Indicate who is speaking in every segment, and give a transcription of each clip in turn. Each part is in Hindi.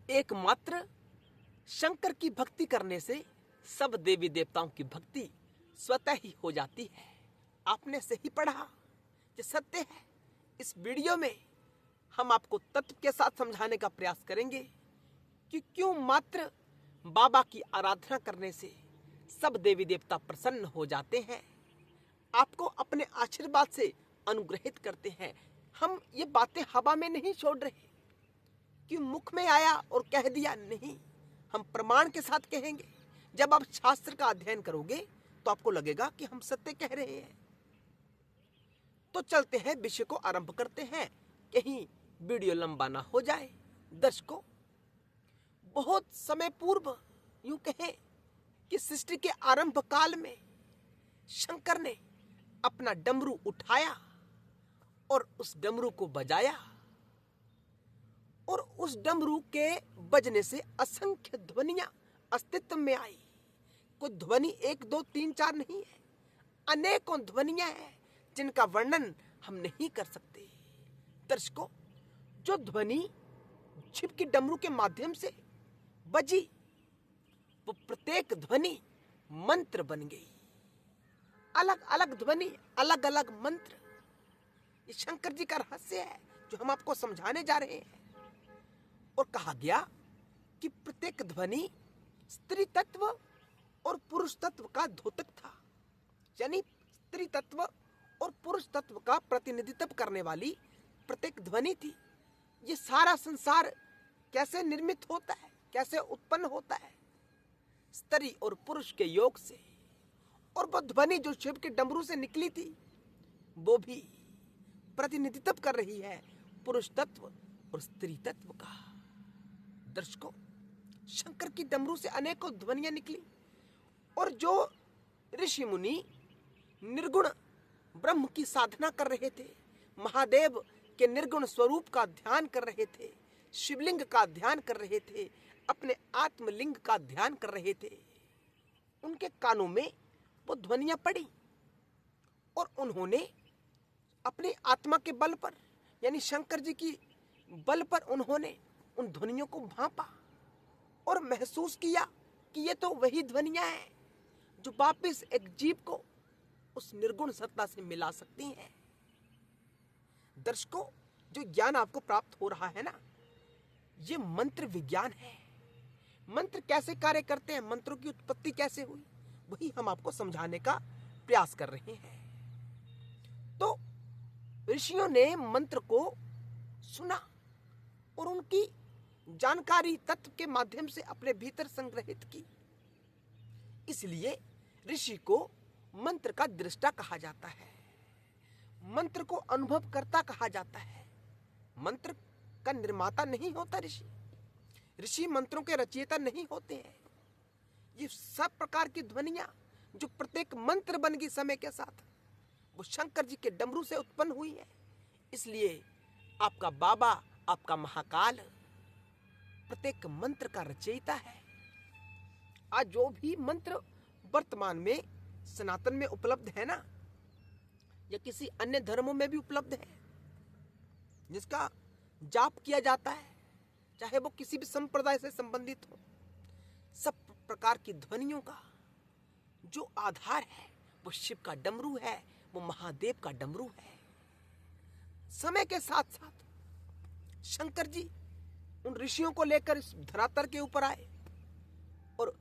Speaker 1: एकमात्र शंकर की भक्ति करने से सब देवी देवताओं की भक्ति स्वतः ही हो जाती है। आपने सही पढ़ा, ये सत्य है। इस वीडियो में हम आपको तत्व के साथ समझाने का प्रयास करेंगे कि क्यों मात्र बाबा की आराधना करने से सब देवी देवता प्रसन्न हो जाते हैं, आपको अपने आशीर्वाद से अनुग्रहित करते हैं। हम ये बातें हवा में नहीं छोड़ रहे कि मुख में आया और कह दिया, नहीं, हम प्रमाण के साथ कहेंगे। जब आप शास्त्र का अध्ययन करोगे तो आपको लगेगा कि हम सत्य कह रहे हैं। तो चलते हैं, विषय को आरंभ करते हैं, कहीं वीडियो लंबा ना हो जाए। दर्शकों, बहुत समय पूर्व, यूं कहें कि सृष्टि के आरंभ काल में शंकर ने अपना डमरू उठाया और उस डमरू को बजाया, और उस डमरू के बजने से असंख्य ध्वनियां अस्तित्व में आई। कोई ध्वनि 1 2 3 4 नहीं है, अनेकों ध्वनियां हैं जिनका वर्णन हम नहीं कर सकते। दर्शकों, जो ध्वनि शिव की डमरू के माध्यम से बजी, वो प्रत्येक ध्वनि मंत्र बन गई। अलग अलग ध्वनि, अलग अलग मंत्र। ये शंकर जी का रहस्य है जो हम आपको समझाने जा रहे हैं। और कहा गया कि प्रत्येक ध्वनि स्त्री तत्व और पुरुष तत्व का द्योतक था, यानी स्त्री तत्व और पुरुष तत्व का प्रतिनिधित्व करने वाली प्रत्येक ध्वनि थी। ये सारा संसार कैसे निर्मित होता है, कैसे उत्पन्न होता है? स्त्री और पुरुष के योग से। और वो ध्वनि जो शिव के डमरू से निकली थी, वो भी प्रतिनिधित्व कर रही है पुरुष तत्व और स्त्री तत्व का। दर्शकों, शंकर की डमरू से अनेकों ध्वनियां निकली, और जो ऋषि मुनि निर्गुण ब्रह्म की साधना कर रहे थे, महादेव के निर्गुण स्वरूप का ध्यान कर रहे थे, शिवलिंग का ध्यान कर रहे थे, अपने आत्मलिंग का ध्यान कर रहे थे, उनके कानों में वो ध्वनियां पड़ी, और उन्होंने अपनी आत्मा के बल पर, यानी शंकर जी की बल पर, उन्होंने उन ध्वनियों को भांपा और महसूस किया कि ये तो वही ध्वनियां हैं जो वापिस एक जीव को उस निर्गुण सत्ता से मिला सकती हैं। दर्शकों, जो ज्ञान आपको प्राप्त हो रहा है ना, ये मंत्र विज्ञान है। मंत्र कैसे कार्य करते हैं, मंत्रों की उत्पत्ति कैसे हुई, वही हम आपको समझाने का प्रयास कर रहे हैं। तो ऋषियों ने मंत्र को सुना और उनकी जानकारी तत्व के माध्यम से अपने भीतर संग्रहित की। इसलिए ऋषि को मंत्र का दृष्टा कहा जाता है, मंत्र को अनुभवकर्ता कहा जाता है। मंत्र का निर्माता नहीं होता ऋषि, ऋषि मंत्रों के रचयिता नहीं होते हैं। ये सब प्रकार की ध्वनियां जो प्रत्येक मंत्र बन गई समय के साथ, वो शंकर जी के डमरू से उत्पन्न हुई है। इसलिए आपका बाबा, आपका महाकाल प्रत्येक मंत्र का रचयिता है। आज जो भी मंत्र वर्तमान में सनातन में उपलब्ध है ना, या किसी अन्य धर्मों में भी उपलब्ध है, जिसका जाप किया जाता है, चाहे वो किसी भी संप्रदाय से संबंधित हो, सब प्रकार की ध्वनियों का जो आधार है वो शिव का डमरू है, वो महादेव का डमरू है। समय के साथ साथ शंकर जी उन ऋषियों को लेकर इस धरातल के ऊपर आए, और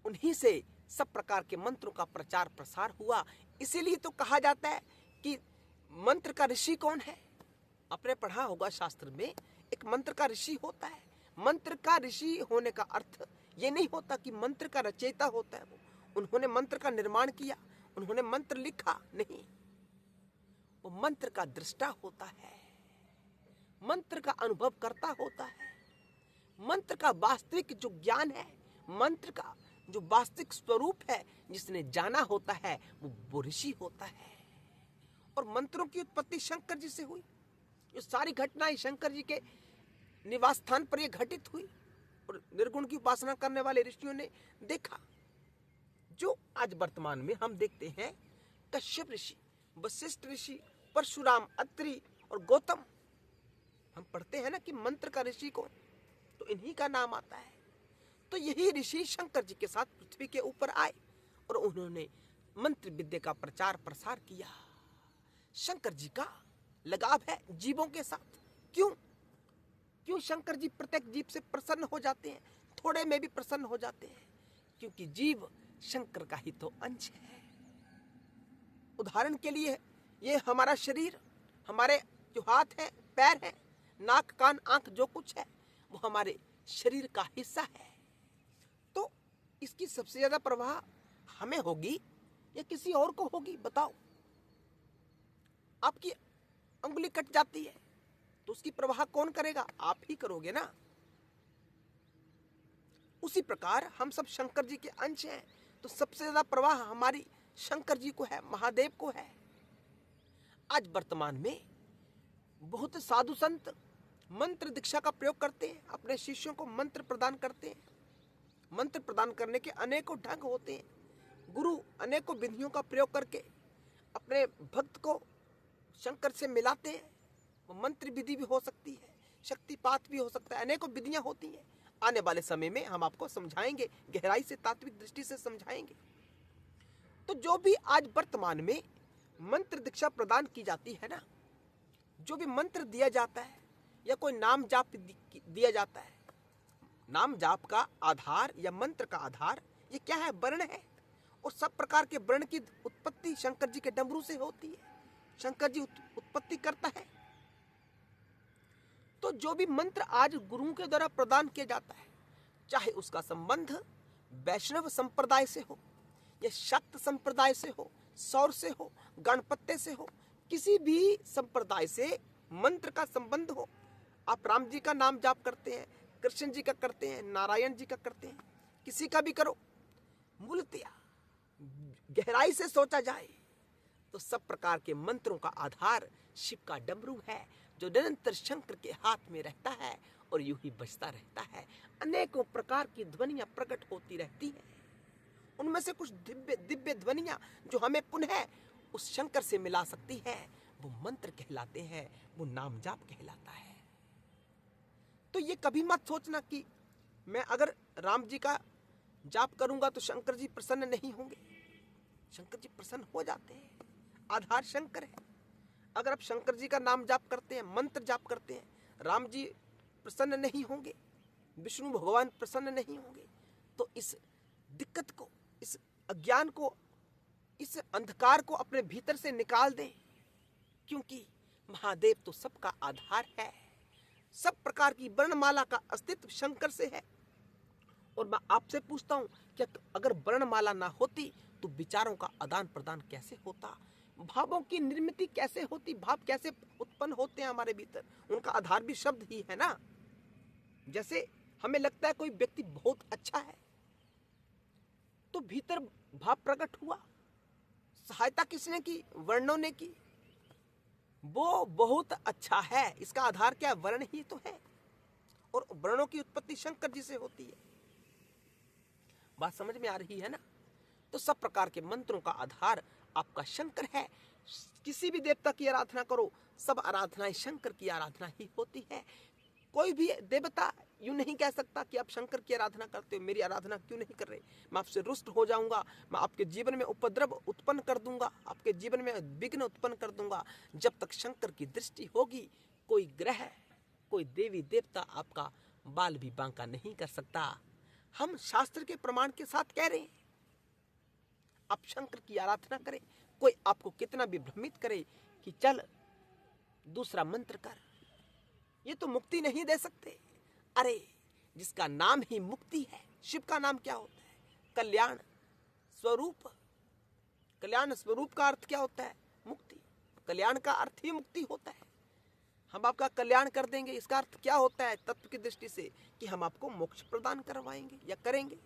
Speaker 1: उन्हीं से सब प्रकार के मंत्रों का प्रचार प्रसार हुआ। इसीलिए तो कहा जाता है कि मंत्र का ऋषि कौन है। आपने पढ़ा होगा शास्त्र में, एक मंत्र का ऋषि होता है। मंत्र का ऋषि होने का अर्थ ये नहीं होता कि मंत्र का रचयिता होता है वो, उन्होंने मंत्र का निर्माण किया, उन्होंने मंत्र लिखा, नहीं, वो मंत्र का दृष्टा होता है, मंत्र का अनुभव करता होता है। मंत्र का वास्तविक जो ज्ञान है, मंत्र का जो वास्तविक स्वरूप है, जिसने जाना होता है, वो ऋषि होता है। और मंत्रों की उत्पत्ति शंकर जी से हुई। ये सारी घटनाएं शंकर जी के निवास स्थान पर ये घटित हुई, और निर्गुण की उपासना करने वाले ऋषियों ने देखा। जो आज वर्तमान में हम देखते हैं, कश्यप ऋषि, वशिष्ठ ऋषि, परशुराम, अत्रि और गौतम। हम पढ़ते हैं ना कि मंत्र का ऋषि कौन, तो इन्हीं का नाम आता है। तो यही ऋषि शंकर जी के साथ पृथ्वी के ऊपर आए और उन्होंने मंत्र विद्या का प्रचार प्रसार किया। शंकर जी का लगाव है जीवों के साथ। क्यों शंकर जी प्रत्येक जीव से प्रसन्न हो जाते हैं, थोड़े में भी प्रसन्न हो जाते हैं? क्योंकि जीव शंकर का ही तो अंश है। उदाहरण के लिए ये हमारा शरीर, हमारे जो हाथ है, पैर है, नाक कान आंख जो कुछ है वो हमारे शरीर का हिस्सा है। तो इसकी सबसे ज्यादा प्रवाह हमें होगी या किसी और को होगी? बताओ। आपकी अंगुली कट जाती है तो उसकी प्रवाह कौन करेगा? आप ही करोगे ना। उसी प्रकार हम सब शंकर जी के अंश हैं, तो सबसे ज्यादा प्रवाह हमारी शंकर जी को है, महादेव को है। आज वर्तमान में बहुत साधु संत मंत्र दीक्षा का प्रयोग करते हैं, अपने शिष्यों को मंत्र प्रदान करते हैं। मंत्र प्रदान करने के अनेकों ढंग होते हैं। गुरु अनेकों विधियों का प्रयोग करके अपने भक्त को शंकर से मिलाते हैं। वो मंत्र विधि भी हो सकती है, शक्तिपात भी हो सकता है, अनेकों विधियां होती हैं। आने वाले समय में हम आपको समझाएंगे, गहराई से तात्विक दृष्टि से समझाएंगे। तो जो भी आज वर्तमान में मंत्र दीक्षा प्रदान की जाती है ना, जो भी मंत्र दिया जाता है या कोई नाम जाप दिया जाता है, नाम जाप का आधार या मंत्र का आधार ये क्या है? वर्ण है। और सब प्रकार के वर्ण की उत्पत्ति शंकर जी के डमरू से होती है। शंकर जी उत्पत्ति करता है। तो जो भी मंत्र आज गुरुओं के द्वारा प्रदान किया जाता है, चाहे उसका संबंध वैष्णव संप्रदाय से हो या शक्त संप्रदाय से हो, सौर से हो, गणपत्य से हो, किसी भी संप्रदाय से मंत्र का संबंध हो। आप राम जी का नाम जाप करते हैं, कृष्ण जी का करते हैं, नारायण जी का करते हैं, किसी का भी करो, मूलतया गहराई से सोचा जाए तो सब प्रकार के मंत्रों का आधार शिव का डमरू है, जो निरंतर शंकर के हाथ में रहता है और यूं ही बजता रहता है। अनेकों प्रकार की ध्वनियां प्रकट होती रहती हैं। उनमें से कुछ दिव्य ध्वनियां जो हमें पुनः उस शंकर से मिला सकती है, वो मंत्र कहलाते हैं, वो नाम जाप कहलाता है। तो ये कभी मत सोचना कि मैं अगर राम जी का जाप करूंगा तो शंकर जी प्रसन्न नहीं होंगे। शंकर जी प्रसन्न हो जाते हैं, आधार शंकर है। अगर आप शंकर जी का नाम जाप करते हैं, मंत्र जाप करते हैं, राम जी प्रसन्न नहीं होंगे, विष्णु भगवान प्रसन्न नहीं होंगे। तो इस दिक्कत को, इस अज्ञान को, इस अंधकार को अपने भीतर से निकाल दें, क्योंकि महादेव तो सबका आधार है। सब प्रकार की वर्णमाला का अस्तित्व शंकर से है। और मैं आपसे पूछता हूं कि अगर वर्णमाला ना होती तो विचारों का आदान प्रदान कैसे होता? भावों की निर्मित कैसे होती? भाव कैसे उत्पन्न होते हैं हमारे भीतर? उनका आधार भी शब्द ही है ना। जैसे हमें लगता है कोई व्यक्ति बहुत अच्छा है तो भीतर भाव प्रकट हुआ। सहायता किसने की? वर्णों ने की। वो बहुत अच्छा है, इसका आधार क्या है? वर्ण ही तो है। और वर्णों की उत्पत्ति शंकर जी से होती है। बात समझ में आ रही है ना? तो सब प्रकार के मंत्रों का आधार आपका शंकर है। किसी भी देवता की आराधना करो, सब आराधनाएं शंकर की आराधना ही होती है। कोई भी देवता यूं नहीं कह सकता कि आप शंकर की आराधना करते हो, मेरी आराधना क्यों नहीं कर रहे, मैं आपसे रुष्ट हो जाऊंगा, मैं आपके जीवन में उपद्रव उत्पन्न कर दूंगा, आपके जीवन में विघ्न उत्पन्न कर दूंगा। जब तक शंकर की दृष्टि होगी, कोई ग्रह, कोई देवी देवता आपका बाल भी बांका नहीं कर सकता। हम शास्त्र के प्रमाण के साथ कह रहे हैं, आप शंकर की आराधना करें। कोई आपको कितना भी भ्रमित करे कि चल दूसरा मंत्र कर, ये तो मुक्ति नहीं दे सकते। अरे जिसका नाम ही मुक्ति है, शिव का नाम क्या होता है? कल्याण स्वरूप। कल्याण स्वरूप का अर्थ क्या होता है? मुक्ति। कल्याण का अर्थ ही मुक्ति होता है। हम आपका कल्याण कर देंगे, इसका अर्थ क्या होता है तत्व की दृष्टि से? कि हम आपको मोक्ष प्रदान करवाएंगे या करेंगे।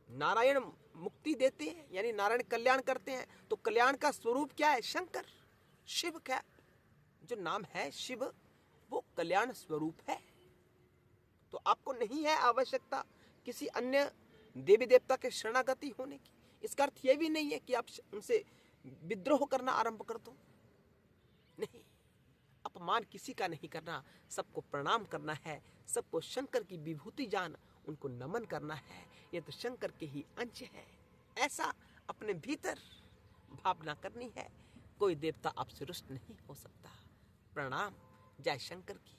Speaker 1: नारायण मुक्ति देते हैं, यानी नारायण कल्याण करते हैं, तो कल्याण का स्वरूप क्या है? शंकर। शिव का जो नाम है शिव, वो कल्याण स्वरूप है। तो आपको नहीं है आवश्यकता किसी अन्य देवी देवता के शरणागति होने की। इसका अर्थ यह भी नहीं है कि आप उनसे विद्रोह करना आरंभ कर दो। नहीं, अपमान किसी का नहीं करना, सबको प्रणाम करना है, सबको शंकर की विभूति जान उनको नमन करना है। ये तो शंकर के ही अंश है। ऐसा अपने भीतर भावना करनी है। कोई देवता आपसे रुष्ट नहीं हो सकता। प्रणाम। जय शंकर की।